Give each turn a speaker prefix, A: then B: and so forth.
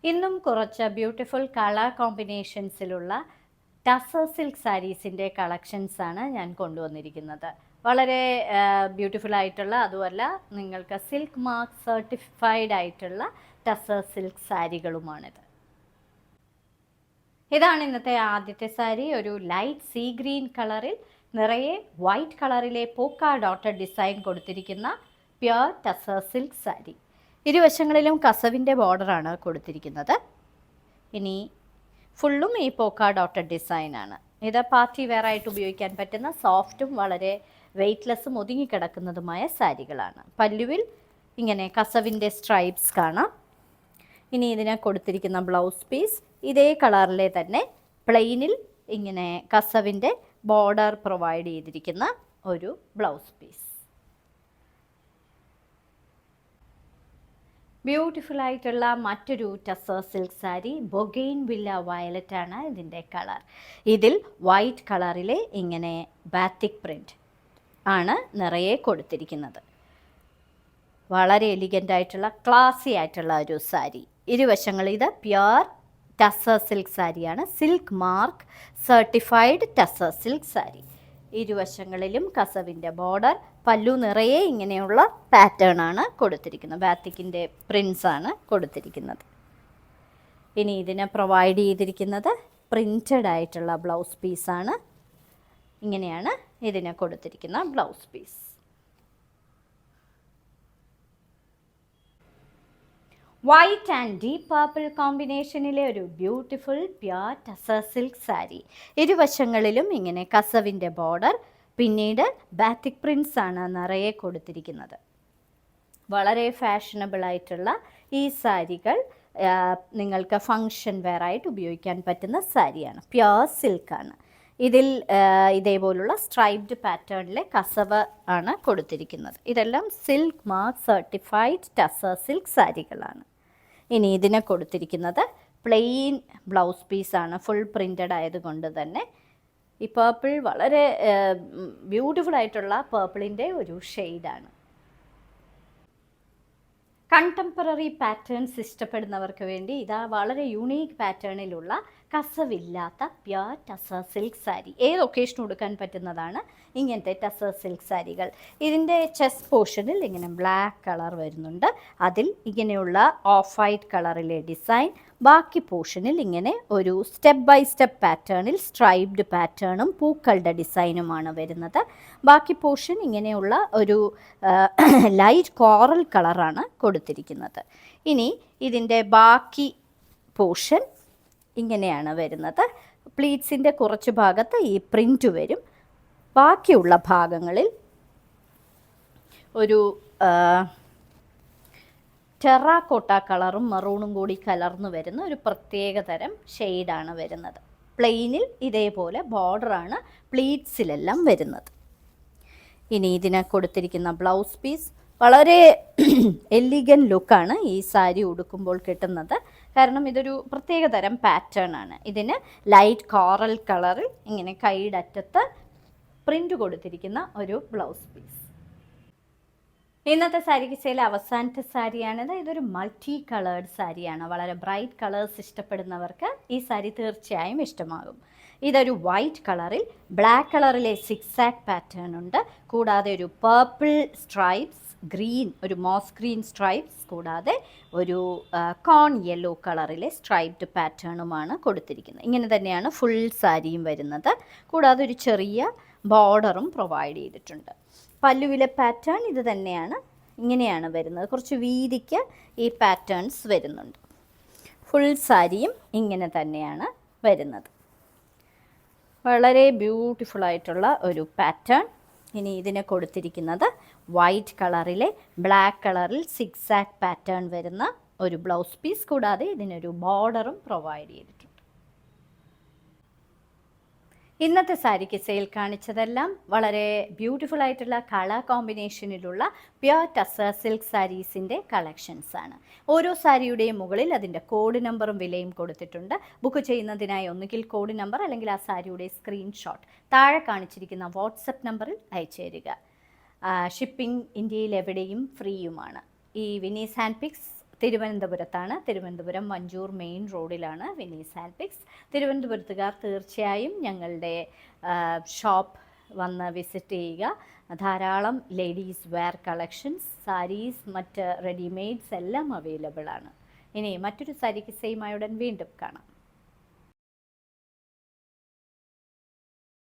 A: ഇന്നും കുറച്ച് beautiful colour കോമ്പിനേഷൻസിലുള്ള tussar silk സാരീസിൻ്റെ കളക്ഷൻസാണ് ഞാൻ കൊണ്ടുവന്നിരിക്കുന്നത്. വളരെ ബ്യൂട്ടിഫുൾ ആയിട്ടുള്ള, അതുമല്ല നിങ്ങൾക്ക് സിൽക്ക് മാർക്ക് സർട്ടിഫൈഡ് ആയിട്ടുള്ള ടസർ സിൽക്ക് സാരികളുമാണിത്. ഇതാണ് ഇന്നത്തെ ആദ്യത്തെ സാരി. ഒരു ലൈറ്റ് സീ ഗ്രീൻ കളറിൽ നിറയെ വൈറ്റ് കളറിലെ പോക്ക ഡോട്ടഡ് ഡിസൈൻ കൊടുത്തിരിക്കുന്ന പ്യുർ ടസർ സിൽക്ക് സാരി. ഇരുവശങ്ങളിലും കസവിൻ്റെ ബോർഡറാണ് കൊടുത്തിരിക്കുന്നത്. ഇനി ഫുള്ളും ഈ പോക്ക ഡോട്ടഡ് ഡിസൈനാണ്. ഇത് പാർട്ടി വെയർ ആയിട്ട് ഉപയോഗിക്കാൻ പറ്റുന്ന സോഫ്റ്റും വളരെ വെയ്റ്റ്ലെസ്സും ഒതുങ്ങിക്കിടക്കുന്നതുമായ സാരികളാണ്. പല്ലുവിൽ ഇങ്ങനെ കസവിൻ്റെ സ്ട്രൈപ്സ് കാണാം. ഇനി ഇതിന് കൊടുത്തിരിക്കുന്ന ബ്ലൗസ് പീസ് ഇതേ കളറിലെ തന്നെ പ്ലെയിനിൽ ഇങ്ങനെ കസവിൻ്റെ ബോർഡർ പ്രൊവൈഡ് ചെയ്തിരിക്കുന്ന ഒരു ബ്ലൗസ് പീസ്. ബ്യൂട്ടിഫുൾ ആയിട്ടുള്ള മറ്റൊരു tussar silk sari, bougainvillea violet ആണ് ഇതിൻ്റെ കളർ. ഇതിൽ വൈറ്റ് കളറിലെ ഇങ്ങനെ ബാത്തിക് പ്രിൻറ്റ് ആണ് നിറയെ കൊടുത്തിരിക്കുന്നത്. വളരെ എലിഗൻ്റ് ആയിട്ടുള്ള ക്ലാസി ആയിട്ടുള്ള ഒരു സാരി. ഇരുവശങ്ങൾ ഇത് പ്യുർ ടസർ സിൽക്ക് സാരിയാണ്. Silk mark certified tussar silk sari. ഇരുവശങ്ങളിലും കസവിൻ്റെ ബോർഡർ, പല്ലു നിറയെ ഇങ്ങനെയുള്ള പാറ്റേൺ ആണ് കൊടുത്തിരിക്കുന്നത്. ബാത്തിക്കിൻ്റെ പ്രിൻസ് ആണ് കൊടുത്തിരിക്കുന്നത്. ഇനി ഇതിന് പ്രൊവൈഡ് ചെയ്തിരിക്കുന്നത് പ്രിൻറ്റഡ് ആയിട്ടുള്ള ബ്ലൗസ് പീസാണ്. ഇങ്ങനെയാണ് ഇതിന് കൊടുത്തിരിക്കുന്ന blouse piece. White and deep purple കോമ്പിനേഷനിലെ ഒരു beautiful pure tussar silk sari. ഇരുവശങ്ങളിലും ഇങ്ങനെ കസവിൻ്റെ ബോർഡർ, പിന്നീട് ബാത്തിക് പ്രിൻസ് ആണ് നിറയെ കൊടുത്തിരിക്കുന്നത്. വളരെ ഫാഷനബിൾ ആയിട്ടുള്ള ഈ സാരികൾ നിങ്ങൾക്ക് ഫങ്ഷൻ വെയർ ആയിട്ട് ഉപയോഗിക്കാൻ പറ്റുന്ന സാരിയാണ്. പ്യുർ സിൽക്കാണ്. ഇതിൽ ഇതേപോലുള്ള സ്ട്രൈപ്ഡ് പാറ്റേണിലെ കസവ് ആണ് കൊടുത്തിരിക്കുന്നത്. ഇതെല്ലാം silk mark certified tussar silk സാരികളാണ്. ഇനി ഇതിന് കൊടുത്തിരിക്കുന്നത് പ്ലെയിൻ ബ്ലൗസ് പീസാണ്. ഫുൾ പ്രിൻറ്റഡ് ആയതുകൊണ്ട് തന്നെ ഈ പേർപ്പിൾ വളരെ ബ്യൂട്ടിഫുൾ ആയിട്ടുള്ള പേർപ്പിളിൻ്റെ ഒരു ഷെയ്ഡാണ്. കണ്ടംപററി പാറ്റേൺസ് ഇഷ്ടപ്പെടുന്നവർക്ക് വേണ്ടി ഇതാ വളരെ യൂണീക്ക് പാറ്റേണിലുള്ള കസവില്ലാത്ത പ്യുർ ടസർ സിൽക്ക് സാരി. ഏത് ഒക്കേഷനും ഉടുക്കാൻ പറ്റുന്നതാണ് ഇങ്ങനത്തെ ടസർ സിൽക്ക് സാരികൾ. ഇതിൻ്റെ ചെസ്റ്റ് പോർഷനിൽ ഇങ്ങനെ ബ്ലാക്ക് കളർ വരുന്നുണ്ട്. അതിൽ ഇങ്ങനെയുള്ള ഓഫ് വൈറ്റ് കളറിലെ ഡിസൈൻ. ബാക്കി പോർഷനിൽ ഇങ്ങനെ ഒരു സ്റ്റെപ്പ് ബൈ സ്റ്റെപ്പ് പാറ്റേണിൽ സ്ട്രൈപ്ഡ് പാറ്റേണും പൂക്കളുടെ ഡിസൈനുമാണ് വരുന്നത്. ബാക്കി പോർഷൻ ഇങ്ങനെയുള്ള ഒരു ലൈറ്റ് കോറൽ കളറാണ് കൊടുത്തിരിക്കുന്നത്. ഇനി ഇതിൻ്റെ ബാക്കി പോർഷൻ ഇങ്ങനെയാണ് വരുന്നത്. പ്ലീറ്റ്സിൻ്റെ കുറച്ച് ഭാഗത്ത് ഈ പ്രിൻ്റ് വരും. ബാക്കിയുള്ള ഭാഗങ്ങളിൽ ഒരു ടെറാക്കോട്ട കളറും മെറൂണും കൂടി കലർന്നു വരുന്ന ഒരു പ്രത്യേക തരം ഷെയ്ഡാണ് വരുന്നത്. പ്ലെയിനിൽ ഇതേപോലെ ബോർഡറാണ് പ്ലീറ്റ്സിലെല്ലാം വരുന്നത്. ഇനി ഇതിന് കൊടുത്തിരിക്കുന്ന ബ്ലൗസ് പീസ് വളരെ എലിഗൻ ലുക്കാണ് ഈ സാരി ഉടുക്കുമ്പോൾ കിട്ടുന്നത്. കാരണം ഇതൊരു പ്രത്യേക തരം പാറ്റേൺ ആണ്. ഇതിന് ലൈറ്റ് കോറൽ കളറിൽ ഇങ്ങനെ കൈയുടെ അറ്റത്ത് പ്രിൻ്റ് കൊടുത്തിരിക്കുന്ന ഒരു ബ്ലൗസ് പീസ്. ഇന്നത്തെ സാരി കിച്ചയിലെ അവസാനത്തെ സാരിയാണിത്. ഇതൊരു മൾട്ടി കളേർഡ് സാരിയാണ്. വളരെ ബ്രൈറ്റ് കളേഴ്സ് ഇഷ്ടപ്പെടുന്നവർക്ക് ഈ സാരി തീർച്ചയായും ഇഷ്ടമാകും. ഇതൊരു വൈറ്റ് കളറിൽ ബ്ലാക്ക് കളറിലെ സിക്സാക് പാറ്റേൺ ഉണ്ട്. കൂടാതെ ഒരു പേർപ്പിൾ സ്ട്രൈപ്സ്, ഗ്രീൻ, ഒരു മോസ് ഗ്രീൻ സ്ട്രൈപ്സ്, കൂടാതെ ഒരു കോൺ യെല്ലോ കളറിലെ സ്ട്രൈപ്ഡ് പാറ്റേണുമാണ് കൊടുത്തിരിക്കുന്നത്. ഇങ്ങനെ തന്നെയാണ് ഫുൾ സാരിയും വരുന്നത്. കൂടാതെ ഒരു ചെറിയ ബോർഡറും പ്രൊവൈഡ് ചെയ്തിട്ടുണ്ട്. പല്ലുവിലെ പാറ്റേൺ ഇത് തന്നെയാണ്. ഇങ്ങനെയാണ് വരുന്നത്. കുറച്ച് വീതിക്ക് ഈ പാറ്റേൺസ് വരുന്നുണ്ട്. ഫുൾ സാരിയും ഇങ്ങനെ തന്നെയാണ് വരുന്നത്. വളരെ ബ്യൂട്ടിഫുൾ ആയിട്ടുള്ള ഒരു പാറ്റേൺ. ഇനി ഇതിന് കൊടുത്തിരിക്കുന്നത് വൈറ്റ് കളറിലെ ബ്ലാക്ക് കളറിൽ സിക്സാക് പാറ്റേൺ വരുന്ന ഒരു ബ്ലൗസ് പീസ്. കൂടാതെ ഇതിനൊരു ബോർഡറും പ്രൊവൈഡ് ചെയ്തിട്ടുണ്ട്. ഇന്നത്തെ സാരിക്ക് സെയിൽ കാണിച്ചതെല്ലാം വളരെ ബ്യൂട്ടിഫുൾ ആയിട്ടുള്ള കളർ കോമ്പിനേഷനിലുള്ള പ്യുർ ടസർ സിൽക്ക് സാരീസിൻ്റെ കളക്ഷൻസാണ്. ഓരോ സാരിയുടെയും മുകളിൽ അതിൻ്റെ കോഡ് നമ്പറും വിലയും കൊടുത്തിട്ടുണ്ട്. ബുക്ക് ചെയ്യുന്നതിനായി ഒന്നുകിൽ കോഡ് നമ്പർ അല്ലെങ്കിൽ ആ സാരിയുടെ സ്ക്രീൻഷോട്ട് താഴെ കാണിച്ചിരിക്കുന്ന വാട്സപ്പ് നമ്പറിൽ അയച്ചു തരിക. ഷിപ്പിംഗ് ഇന്ത്യയിൽ എവിടെയും ഫ്രീയുമാണ്. ഈ വിനീസ് ഹാൻഡ് പിക്സ് തിരുവനന്തപുരത്താണ്. തിരുവനന്തപുരം മഞ്ചൂർ മെയിൻ റോഡിലാണ് വിനീസ് ആൽപിക്സ്. തിരുവനന്തപുരത്തുകാർ തീർച്ചയായും ഞങ്ങളുടെ ഷോപ്പ് വന്ന് വിസിറ്റ് ചെയ്യുക. ധാരാളം ലേഡീസ് വെയർ കളക്ഷൻസ്, സാരീസ്, മറ്റ് റെഡിമെയ്ഡ്സ് എല്ലാം അവൈലബിൾ ആണ്. ഇനി മറ്റൊരു സാരി കിസ്സയുമായി ഉടൻ വീണ്ടും കാണാം.